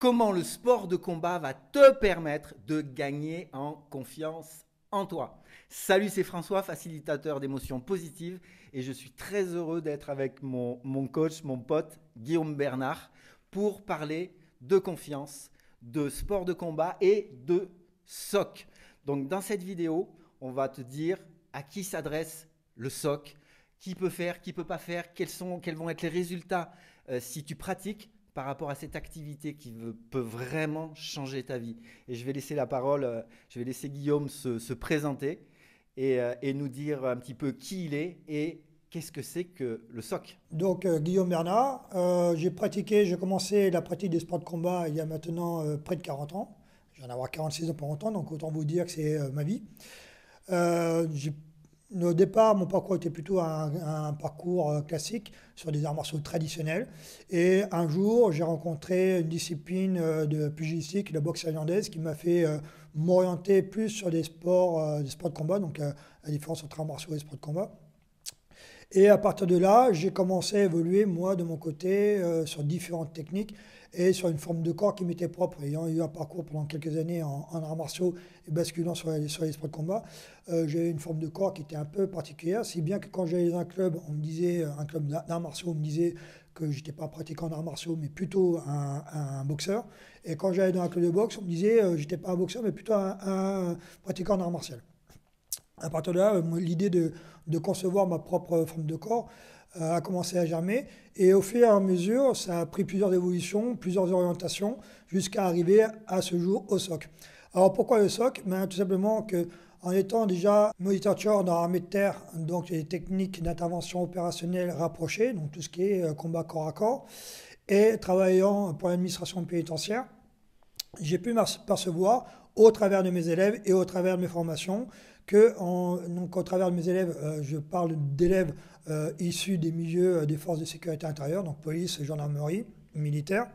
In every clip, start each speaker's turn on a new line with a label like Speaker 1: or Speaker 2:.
Speaker 1: Comment le sport de combat va te permettre de gagner en confiance en toi. Salut, c'est François, facilitateur d'émotions positives, et je suis très heureux d'être avec mon coach, mon pote Guillaume Bernard, pour parler de confiance, de sport de combat et de SOC. Donc dans cette vidéo, on va te dire à qui s'adresse le SOC, qui peut faire, qui peut pas faire, quels vont être les résultats si tu pratiques par rapport à cette activité qui peut vraiment changer ta vie. Et je vais laisser la parole, je vais laisser Guillaume se présenter et nous dire un petit peu qui il est et qu'est-ce que c'est que le SOC.
Speaker 2: Donc, Guillaume Bernard, j'ai commencé la pratique des sports de combat il y a maintenant près de 40 ans. Je viens d'avoir 46 ans pour longtemps, donc autant vous dire que c'est ma vie. J'ai Au départ, mon parcours était plutôt un parcours classique sur des arts martiaux traditionnels. Et un jour, j'ai rencontré une discipline de pugilistique, la boxe irlandaise, qui m'a fait m'orienter plus sur des sports de combat, donc la différence entre arts martiaux et sports de combat. Et à partir de là, j'ai commencé à évoluer, moi, de mon côté, sur différentes techniques et sur une forme de corps qui m'était propre. Ayant eu un parcours pendant quelques années en arts martiaux et basculant sur les sports de combat, j'avais une forme de corps qui était un peu particulière, si bien que quand j'allais dans un club, on me disait, un club d'arts martiaux, on me disait que je n'étais pas pratiquant d'arts martiaux, mais plutôt un boxeur. Et quand j'allais dans un club de boxe, on me disait que je n'étais pas un boxeur, mais plutôt un pratiquant d'arts martiaux. À partir de là, l'idée de concevoir ma propre forme de corps a commencé à germer. Et au fur et à mesure, ça a pris plusieurs évolutions, plusieurs orientations, jusqu'à arriver à ce jour au SOC. Alors pourquoi le SOC? Tout simplement en étant déjà moniteur dans l'armée de terre, donc les techniques d'intervention opérationnelle rapprochées, donc tout ce qui est combat corps à corps, et travaillant pour l'administration pénitentiaire, j'ai pu m'apercevoir au travers de mes élèves et au travers de mes formations donc au travers de mes élèves, je parle d'élèves issus des milieux des forces de sécurité intérieure, donc police, gendarmerie, militaire,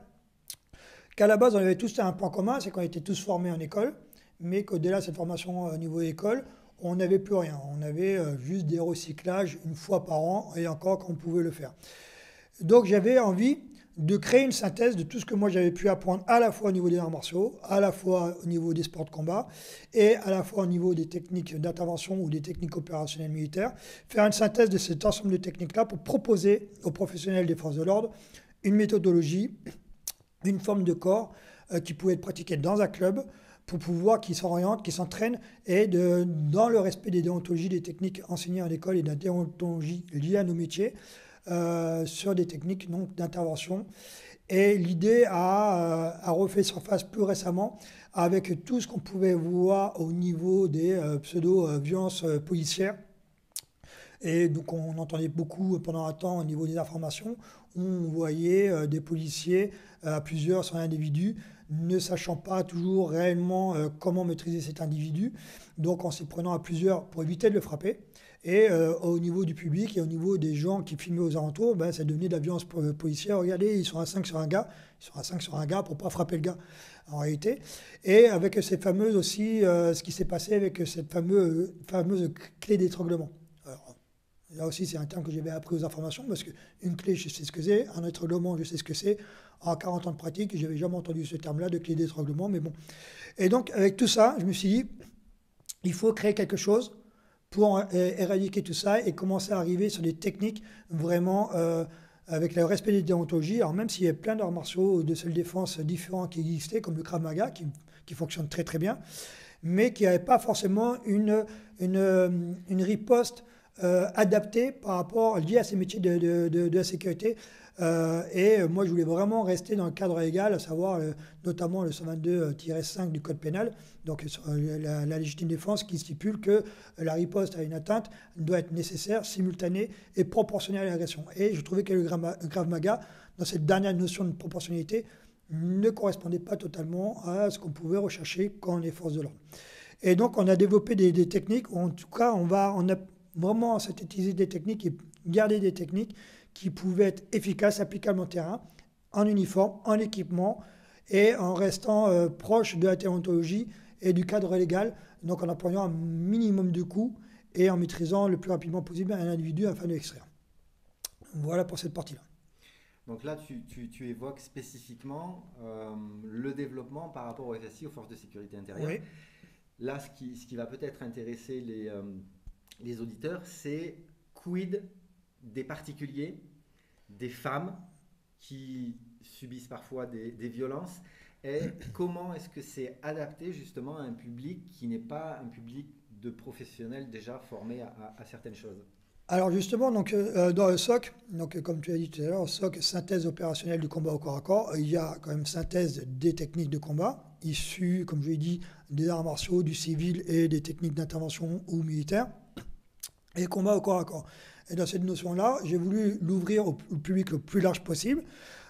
Speaker 2: qu'à la base on avait tous un point commun, c'est qu'on était tous formés en école, mais qu'au-delà de cette formation au niveau école, on n'avait plus rien. On avait juste des recyclages une fois par an et encore quand on pouvait le faire. Donc j'avais envie de créer une synthèse de tout ce que moi j'avais pu apprendre à la fois au niveau des arts martiaux, à la fois au niveau des sports de combat et à la fois au niveau des techniques d'intervention ou des techniques opérationnelles militaires. Faire une synthèse de cet ensemble de techniques-là pour proposer aux professionnels des forces de l'ordre une méthodologie, une forme de corps qui pouvait être pratiquée dans un club pour pouvoir qu'ils s'orientent, qu'ils s'entraînent et dans le respect des déontologies, des techniques enseignées en école et de la déontologie liée à nos métiers, sur des techniques d'intervention. Et l'idée a refait surface plus récemment avec tout ce qu'on pouvait voir au niveau des pseudo-violences policières. Et donc on entendait beaucoup pendant un temps au niveau des informations, on voyait des policiers à plusieurs sur un individu, ne sachant pas toujours réellement comment maîtriser cet individu, donc en s'y prenant à plusieurs pour éviter de le frapper. Et au niveau du public et au niveau des gens qui filmaient aux alentours, ça devenait de la violence policière. Regardez, ils sont à 5 sur un gars, ils sont à 5 sur un gars pour ne pas frapper le gars, en réalité. Et avec cette fameuse aussi, ce qui s'est passé avec cette fameuse clé d'étranglement. Alors, là aussi, c'est un terme que j'avais appris aux informations, parce qu'une clé, je sais ce que c'est, un étranglement, je sais ce que c'est. En 40 ans de pratique, je n'avais jamais entendu ce terme-là de clé d'étranglement, mais bon. Et donc, avec tout ça, je me suis dit, il faut créer quelque chose pour éradiquer tout ça et commencer à arriver sur des techniques vraiment avec le respect des déontologies. Alors même s'il y a plein d'arts martiaux de self-défense différents qui existaient, comme le Krav Maga, qui fonctionne très très bien, mais qui n'avait pas forcément une riposte adaptée par rapport liée à ces métiers de la sécurité. Et moi, je voulais vraiment rester dans le cadre légal, à savoir notamment le 122-5 du Code pénal, donc la légitime défense qui stipule que la riposte à une atteinte doit être nécessaire, simultanée et proportionnelle à l'agression. Et je trouvais que le Krav Maga, dans cette dernière notion de proportionnalité, ne correspondait pas totalement à ce qu'on pouvait rechercher quand on est force de l'ordre. Et donc, on a développé des techniques, ou en tout cas, on a vraiment synthétisé des techniques et gardé des techniques qui pouvaient être efficaces, applicables en terrain, en uniforme, en équipement, et en restant proche de la déontologie et du cadre légal, donc en employant un minimum de coûts et en maîtrisant le plus rapidement possible un individu afin de l'extraire. Voilà pour cette partie-là.
Speaker 1: Donc là, tu évoques spécifiquement le développement par rapport au FSI, aux forces de sécurité intérieure.
Speaker 2: Oui.
Speaker 1: Là, ce qui va peut-être intéresser les auditeurs, c'est quid des particuliers, des femmes qui subissent parfois des violences, et comment est-ce que c'est adapté justement à un public qui n'est pas un public de professionnels déjà formés à certaines choses.
Speaker 2: Alors justement, donc, dans le SOC, donc, comme tu as dit tout à l'heure, SOC, synthèse opérationnelle du combat au corps à corps, il y a quand même synthèse des techniques de combat, issues, comme je l'ai dit, des arts martiaux, du civil et des techniques d'intervention ou militaires, et combat au corps à corps. Et dans cette notion-là, j'ai voulu l'ouvrir au public le plus large possible.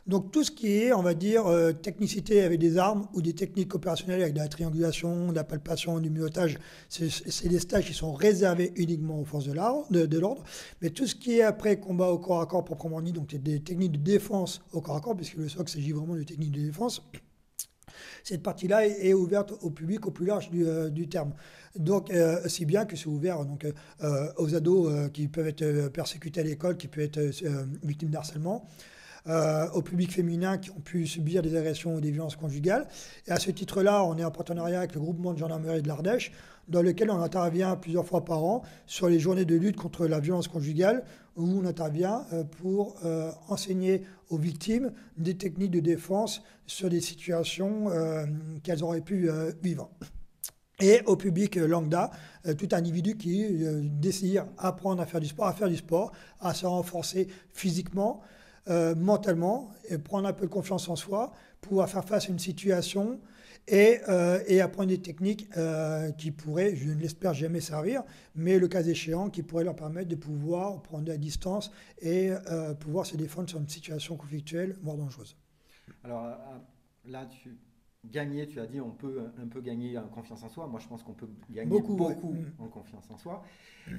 Speaker 2: Donc tout ce qui est, on va dire, technicité avec des armes ou des techniques opérationnelles avec de la triangulation, de la palpation, du muotage, c'est des stages qui sont réservés uniquement aux forces de l'ordre. Mais tout ce qui est après combat au corps à corps proprement dit, donc des techniques de défense au corps à corps, puisque le SOC s'agit vraiment de techniques de défense, cette partie-là est ouverte au public au plus large du terme. Donc, si bien que c'est ouvert donc, aux ados qui peuvent être persécutés à l'école, qui peuvent être victimes d'harcèlement, au public féminin qui ont pu subir des agressions ou des violences conjugales. Et à ce titre-là, on est en partenariat avec le groupement de gendarmerie de l'Ardèche, dans lequel on intervient plusieurs fois par an sur les journées de lutte contre la violence conjugale, où on intervient pour enseigner aux victimes des techniques de défense sur des situations qu'elles auraient pu vivre. Et au public lambda, tout individu qui désire apprendre à faire du sport, à se renforcer physiquement, mentalement, et prendre un peu de confiance en soi, pouvoir faire face à une situation et apprendre des techniques qui pourraient, je ne l'espère jamais servir, mais le cas échéant, qui pourraient leur permettre de pouvoir prendre de la distance et pouvoir se défendre sur une situation conflictuelle, voire dangereuse.
Speaker 1: Alors là, tu as dit on peut un peu gagner en confiance en soi. Moi, je pense qu'on peut gagner beaucoup en confiance en soi.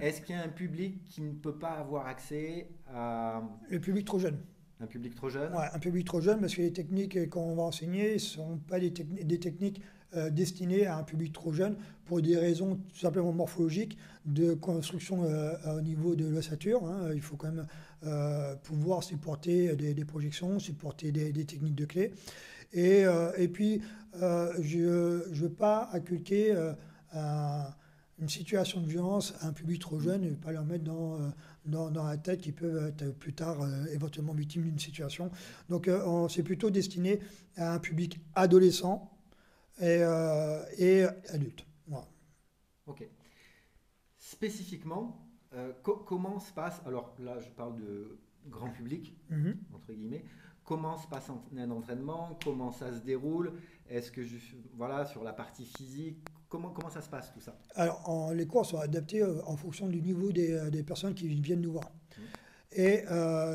Speaker 1: Est-ce qu'il y a un public qui ne peut pas avoir accès à...
Speaker 2: Le public trop jeune.
Speaker 1: Un public trop jeune?
Speaker 2: Ouais, un public trop jeune, parce que les techniques qu'on va enseigner ne sont pas des techniques destinées à un public trop jeune pour des raisons tout simplement morphologiques de construction au niveau de l'ossature. Hein. Il faut quand même pouvoir supporter des projections, supporter des techniques de clé. Et puis, je ne veux pas inculquer une situation de violence à un public trop jeune et ne pas leur mettre dans la tête qu'ils peuvent être plus tard éventuellement victimes d'une situation. Donc, c'est plutôt destiné à un public adolescent et adulte. Voilà.
Speaker 1: Ok. Spécifiquement, comment se passe, alors là je parle de grand public, entre guillemets, comment se passe un entraînement, comment ça se déroule, est-ce que voilà, sur la partie physique, comment ça se passe tout ça?
Speaker 2: Alors les cours sont adaptés en fonction du niveau des personnes qui viennent nous voir. Et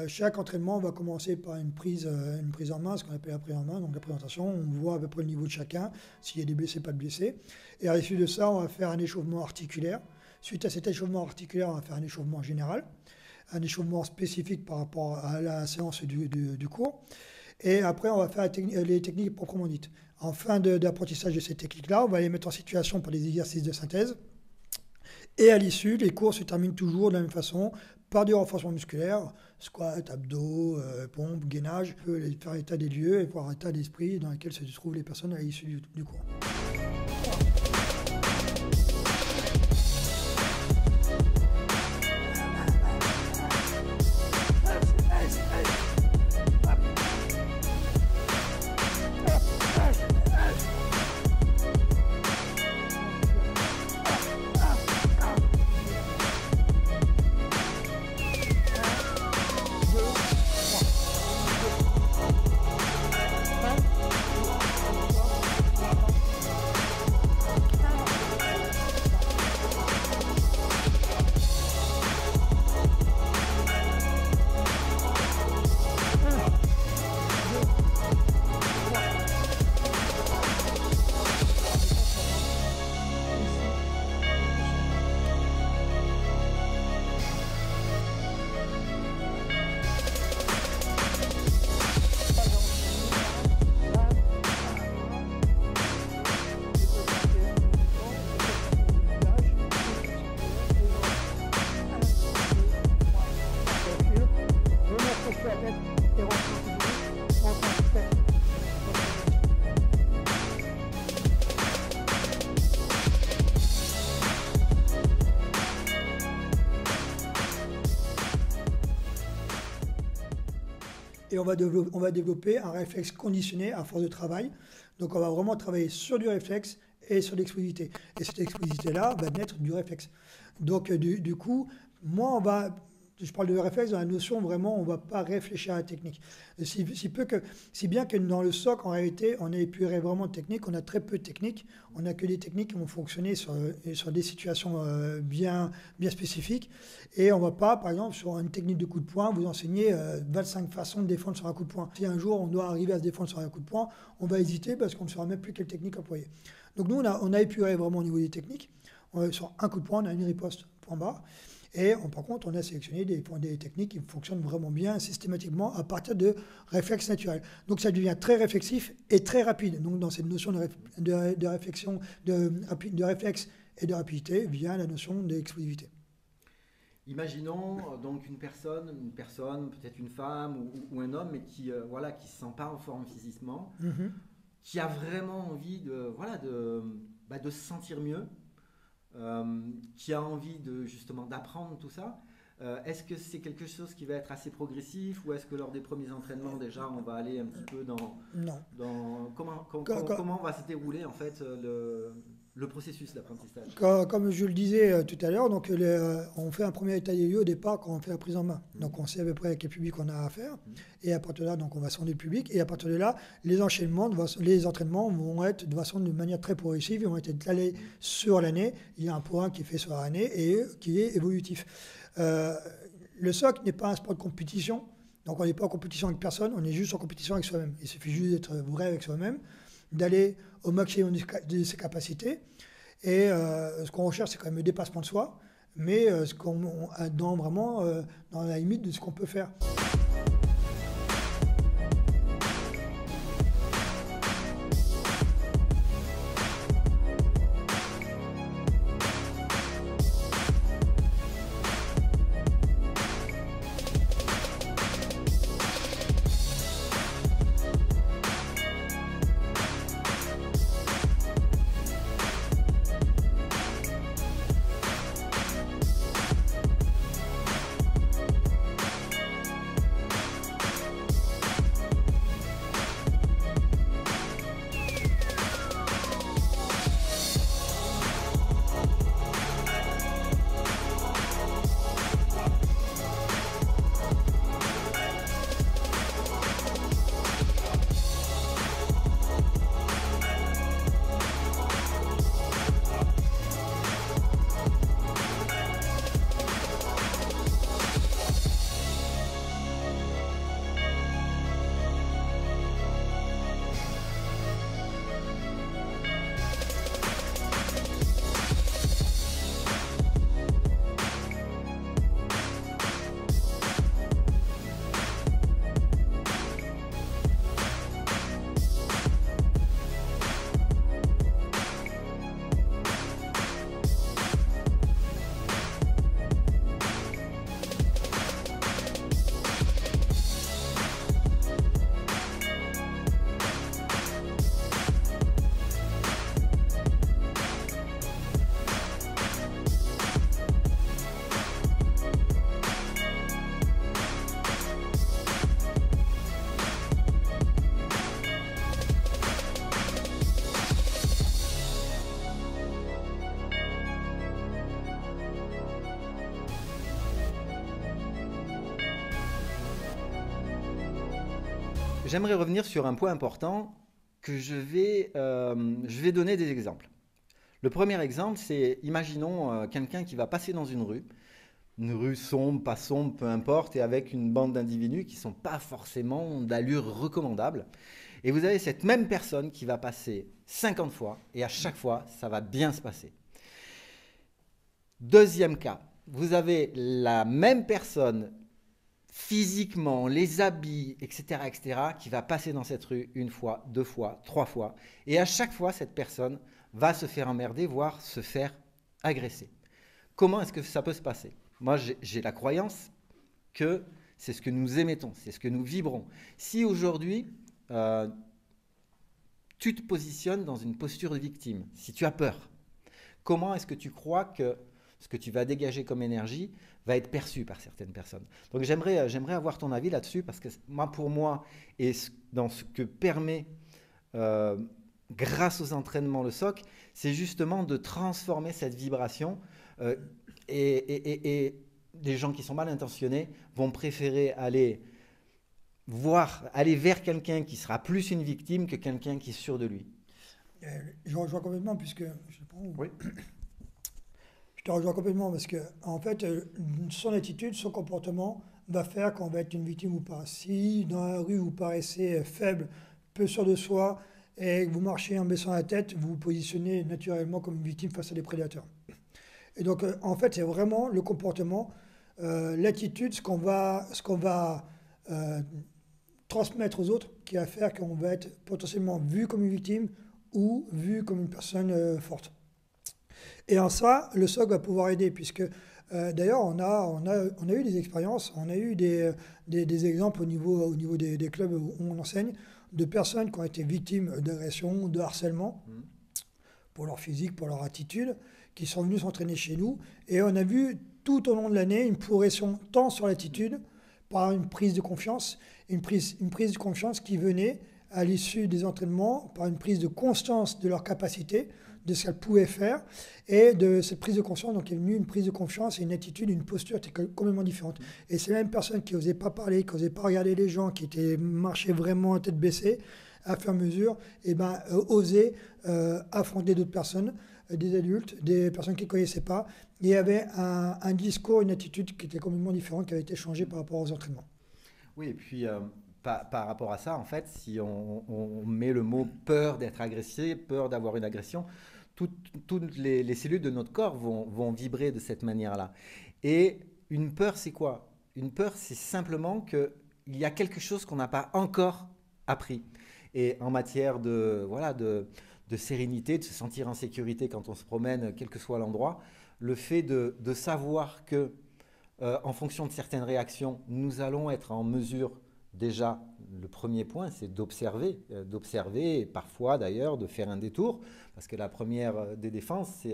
Speaker 2: chaque entraînement va commencer par une prise en main, ce qu'on appelle la prise en main, donc la présentation, on voit à peu près le niveau de chacun, s'il y a des blessés, pas de blessés. Et à l'issue de ça, on va faire un échauffement articulaire. Suite à cet échauffement articulaire, on va faire un échauffement général, un échauffement spécifique par rapport à la séance du cours. Et après, on va faire les techniques proprement dites. En fin d'apprentissage de ces techniques-là, on va les mettre en situation pour des exercices de synthèse. Et à l'issue, les cours se terminent toujours de la même façon, par du renforcement musculaire, squat, abdos, pompes, gainage, faire état des lieux et voir état d'esprit dans lequel se trouvent les personnes à l'issue du cours. et on va développer un réflexe conditionné à force de travail. Donc on va vraiment travailler sur du réflexe et sur l'explosivité. Et cette explosivité-là va naître du réflexe. Donc du coup, moi je parle de réflexe dans la notion vraiment, on ne va pas réfléchir à la technique. Si bien que dans le SOC, en réalité, on a épuré vraiment de techniques, on a très peu de techniques, on n'a que des techniques qui vont fonctionner sur des situations bien spécifiques. Et on ne va pas, par exemple, sur une technique de coup de poing, vous enseigner 25 façons de défendre sur un coup de poing. Si un jour on doit arriver à se défendre sur un coup de poing, on va hésiter parce qu'on ne saura même plus quelle technique employer. Donc nous, on a épuré vraiment au niveau des techniques. Sur un coup de poing, on a une riposte, point barre. Et par contre, on a sélectionné des techniques qui fonctionnent vraiment bien systématiquement à partir de réflexes naturels. Donc ça devient très réflexif et très rapide. Donc dans cette notion de réflexion, de réflexe et de rapidité vient la notion d'explosivité.
Speaker 1: Imaginons donc une personne, peut-être une femme ou un homme, mais qui voilà, qui se sent pas en forme physiquement, qui a vraiment envie de se sentir mieux. Qui a envie justement d'apprendre tout ça. Est-ce que c'est quelque chose qui va être assez progressif ou est-ce que lors des premiers entraînements déjà on va aller un petit peu comment va se dérouler en fait le processus d'apprentissage?
Speaker 2: Comme je le disais tout à l'heure, donc on fait un premier état des lieux au départ quand on fait la prise en main. Donc on sait à peu près quel public on a à faire. Et à partir de là, donc on va sonder le public. Et à partir de là, les entraînements vont être de manière très progressive. Ils vont être étalés sur l'année. Il y a un point qui est fait sur l'année et qui est évolutif. Le SOC n'est pas un sport de compétition. Donc on n'est pas en compétition avec personne. On est juste en compétition avec soi-même. Il suffit juste d'être vrai avec soi-même, d'aller au maximum de ses capacités. Et ce qu'on recherche, c'est quand même le dépassement de soi, mais dans la limite de ce qu'on peut faire.
Speaker 1: J'aimerais revenir sur un point important que je vais donner des exemples. Le premier exemple, c'est, imaginons quelqu'un qui va passer dans une rue sombre, pas sombre, peu importe, et avec une bande d'individus qui ne sont pas forcément d'allure recommandable. Et vous avez cette même personne qui va passer 50 fois, et à chaque fois, ça va bien se passer. Deuxième cas, vous avez la même personne physiquement, les habits, etc., qui va passer dans cette rue une fois, deux fois, trois fois. Et à chaque fois, cette personne va se faire emmerder, voire se faire agresser. Comment est-ce que ça peut se passer? Moi, j'ai la croyance que c'est ce que nous émettons, c'est ce que nous vibrons. Si aujourd'hui, tu te positionnes dans une posture de victime, si tu as peur, comment est-ce que tu crois que ce que tu vas dégager comme énergie, va être perçu par certaines personnes. Donc j'aimerais avoir ton avis là-dessus, parce que pour moi, et dans ce que permet, euh, grâce aux entraînements, le SOC, c'est justement de transformer cette vibration. euh, et des gens qui sont mal intentionnés vont préférer aller vers quelqu'un qui sera plus une victime que quelqu'un qui est sûr de lui.
Speaker 2: Je rejoins complètement, puisque je sais pas où-
Speaker 1: Oui.
Speaker 2: je te rejoins complètement parce que en fait, son attitude, son comportement va faire qu'on va être une victime ou pas. Si dans la rue vous paraissez faible, peu sûr de soi et que vous marchez en baissant la tête, vous vous positionnez naturellement comme une victime face à des prédateurs. Et donc en fait, c'est vraiment le comportement, l'attitude, ce qu'on va euh, transmettre aux autres qui va faire qu'on va être potentiellement vu comme une victime ou vu comme une personne forte. Et en ça, le SOC va pouvoir aider, puisque d'ailleurs, on a eu des expériences, on a eu des exemples au niveau des clubs où on enseigne, de personnes qui ont été victimes d'agressions, de harcèlement,
Speaker 1: Mhm.
Speaker 2: pour leur physique, pour leur attitude, qui sont venus s'entraîner chez nous. Et on a vu tout au long de l'année une progression tant sur l'attitude, par une prise de confiance, une prise de confiance qui venait à l'issue des entraînements, par une prise de conscience de leur capacité, de ce qu'elles pouvaient faire, et de cette prise de conscience, donc il est venu une prise de confiance et une attitude, une posture qui était complètement différente. Et c'est la même personne qui n'osait pas parler, qui n'osait pas regarder les gens, qui marchait vraiment à tête baissée, à fur et à mesure, et oser affronter d'autres personnes, des adultes, des personnes qu'ils ne connaissaient pas. Et il y avait un discours, une attitude qui était complètement différente, qui avait été changée par rapport aux entraînements.
Speaker 1: Oui, et puis par rapport à ça, en fait, si on met le mot peur d'être agressé, peur d'avoir une agression, toutes les cellules de notre corps vont vibrer de cette manière-là. Et une peur, c'est quoi? Une peur, c'est simplement qu'il y a quelque chose qu'on n'a pas encore appris. Et en matière voilà, de sérénité, de se sentir en sécurité quand on se promène, quel que soit l'endroit, le fait de savoir que, en fonction de certaines réactions, nous allons être en mesure, déjà, le premier point, c'est d'observer et parfois d'ailleurs de faire un détour, parce que la première des défenses,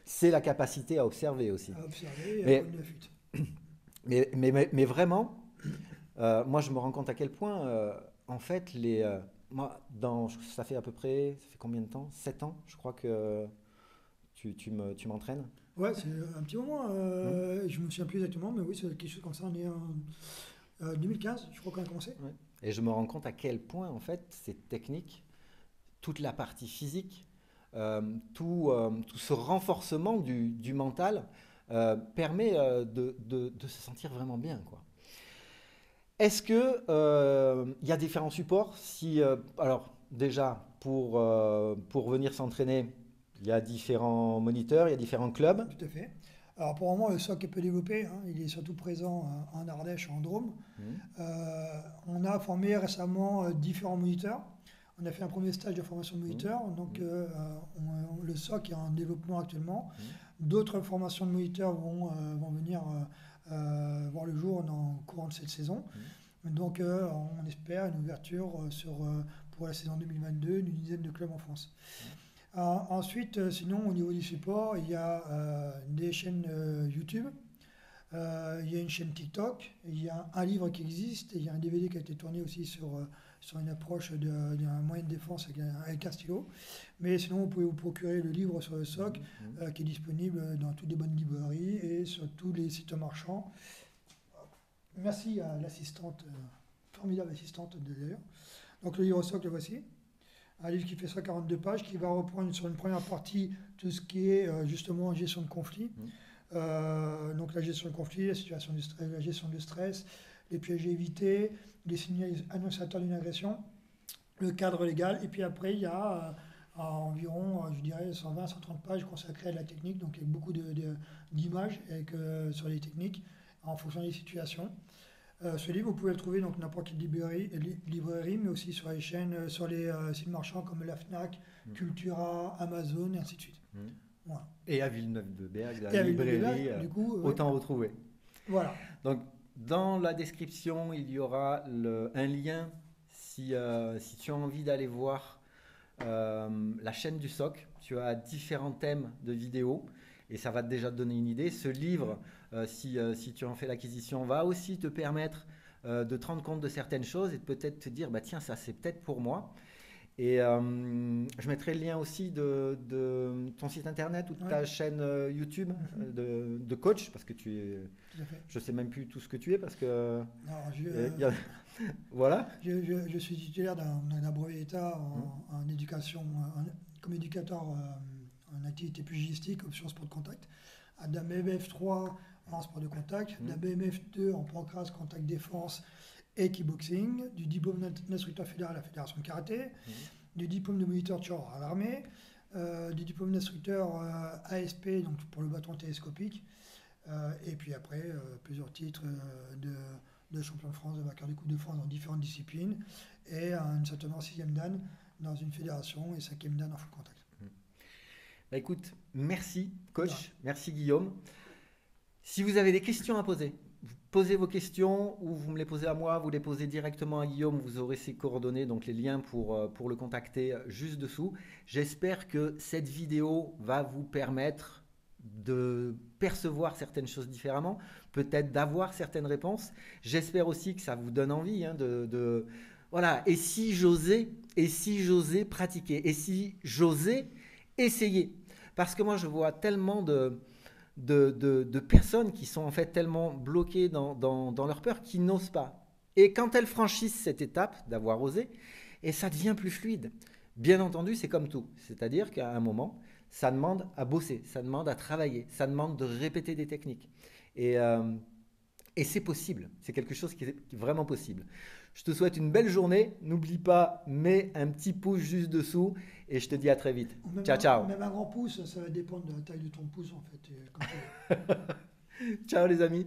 Speaker 1: c'est la capacité à observer aussi.
Speaker 2: À observer et à
Speaker 1: Mais,
Speaker 2: prendre la fuite.
Speaker 1: mais vraiment, moi je me rends compte à quel point, en fait, moi, ça fait ça fait combien de temps? 7 ans, je crois que tu m'entraînes.
Speaker 2: Ouais, c'est un petit moment.
Speaker 1: Hmm.
Speaker 2: Je me souviens plus exactement, mais oui, c'est quelque chose comme ça. On est en 2015, je crois qu'on a commencé.
Speaker 1: Ouais. Et je me rends compte à quel point, en fait, ces techniques, toute la partie physique, tout ce renforcement du mental permet de se sentir vraiment bien, quoi. Est-ce que il y a différents supports alors déjà pour venir s'entraîner, il y a différents moniteurs, il y a différents clubs.
Speaker 2: Tout à fait. Alors pour le moment, le SOC est peu développé, hein. Il est surtout présent en Ardèche, en Drôme.
Speaker 1: Mhm.
Speaker 2: On a formé récemment différents moniteurs. On a fait un premier stage de formation de
Speaker 1: Mhm.
Speaker 2: moniteurs. Donc
Speaker 1: Mhm.
Speaker 2: le SOC est en développement actuellement.
Speaker 1: Mhm.
Speaker 2: D'autres formations de moniteurs vont venir voir le jour dans le courant de cette saison. Donc on espère une ouverture pour la saison 2022 d'une dizaine de clubs en France. Ensuite, sinon, au niveau du support, il y a des chaînes YouTube, il y a une chaîne TikTok, il y a un livre qui existe, et il y a un DVD qui a été tourné aussi sur une approche d'un moyen de défense avec un stylo. Mais sinon, vous pouvez vous procurer le livre sur le SOC,
Speaker 1: Mhm.
Speaker 2: qui est disponible dans toutes les bonnes librairies et sur tous les sites marchands. Merci à l'assistante, formidable assistante d'ailleurs. Donc le livre SOC, le voici. Un livre qui fait 142 pages, qui va reprendre sur une première partie tout ce qui est justement gestion de conflit.
Speaker 1: Mhm.
Speaker 2: Donc la gestion de conflit, la situation du stress, la gestion du stress, les pièges à éviter, les signaux annonciateurs d'une agression, le cadre légal. Et puis après, il y a environ, je dirais, 120-130 pages consacrées à la technique, donc avec beaucoup d'images sur les techniques en fonction des situations. Ce livre, vous pouvez le trouver dans n'importe quelle librairie, mais aussi sur les chaînes, sur les sites marchands comme la Fnac,
Speaker 1: Mhm.
Speaker 2: Cultura, Amazon, et ainsi de suite.
Speaker 1: Mhm.
Speaker 2: Voilà.
Speaker 1: Et à Villeneuve-de-Berg, la
Speaker 2: Et avec le
Speaker 1: librairie,
Speaker 2: débat, du coup, ouais.
Speaker 1: autant retrouver.
Speaker 2: Voilà.
Speaker 1: Donc, dans la description, il y aura un lien si tu as envie d'aller voir la chaîne du SOC. Tu as différents thèmes de vidéos et ça va déjà te donner une idée. Ce livre, si tu en fais l'acquisition, va aussi te permettre de te rendre compte de certaines choses et de peut-être te dire, bah, tiens, ça c'est peut-être pour moi. Et je mettrai le lien aussi de ton site internet ou de ta chaîne YouTube de coach, parce que je sais même plus tout ce que tu es, parce que voilà.
Speaker 2: Je suis titulaire d'un brevet d'État en éducation, comme éducateur en activité pugilistique, option sport de contact, d'un BMF 3 en sport de contact, d'un BMF 2 en pancrace, contact défense et kickboxing, du diplôme d'instructeur fédéral à la Fédération de karaté, du diplôme de moniteur de char à l'armée, du diplôme d'instructeur ASP, donc pour le bâton télescopique, et puis après plusieurs titres de champion de France, de vainqueur de Coupe de France dans différentes disciplines, et un certainement 6e dan dans une fédération et 5e dan en full contact.
Speaker 1: Bah écoute, merci coach, merci Guillaume. Si vous avez des questions à poser, vous posez vos questions ou vous me les posez à moi, vous les posez directement à Guillaume, vous aurez ses coordonnées, donc les liens pour le contacter juste dessous. J'espère que cette vidéo va vous permettre de percevoir certaines choses différemment, peut-être d'avoir certaines réponses. J'espère aussi que ça vous donne envie voilà, et si j'osais pratiquer, et si j'osais essayer. Parce que moi, je vois tellement de personnes qui sont en fait tellement bloquées dans leur peur qu'ils n'osent pas. Et quand elles franchissent cette étape d'avoir osé, et ça devient plus fluide. Bien entendu, c'est comme tout. C'est-à-dire qu'à un moment, ça demande à bosser, ça demande à travailler, ça demande de répéter des techniques. Et c'est possible, c'est quelque chose qui est vraiment possible. Je te souhaite une belle journée. N'oublie pas, mets un petit pouce juste dessous et je te dis à très vite. Ciao, ciao.
Speaker 2: Même un grand pouce, ça va dépendre de la taille de ton pouce en fait.
Speaker 1: Ciao les amis.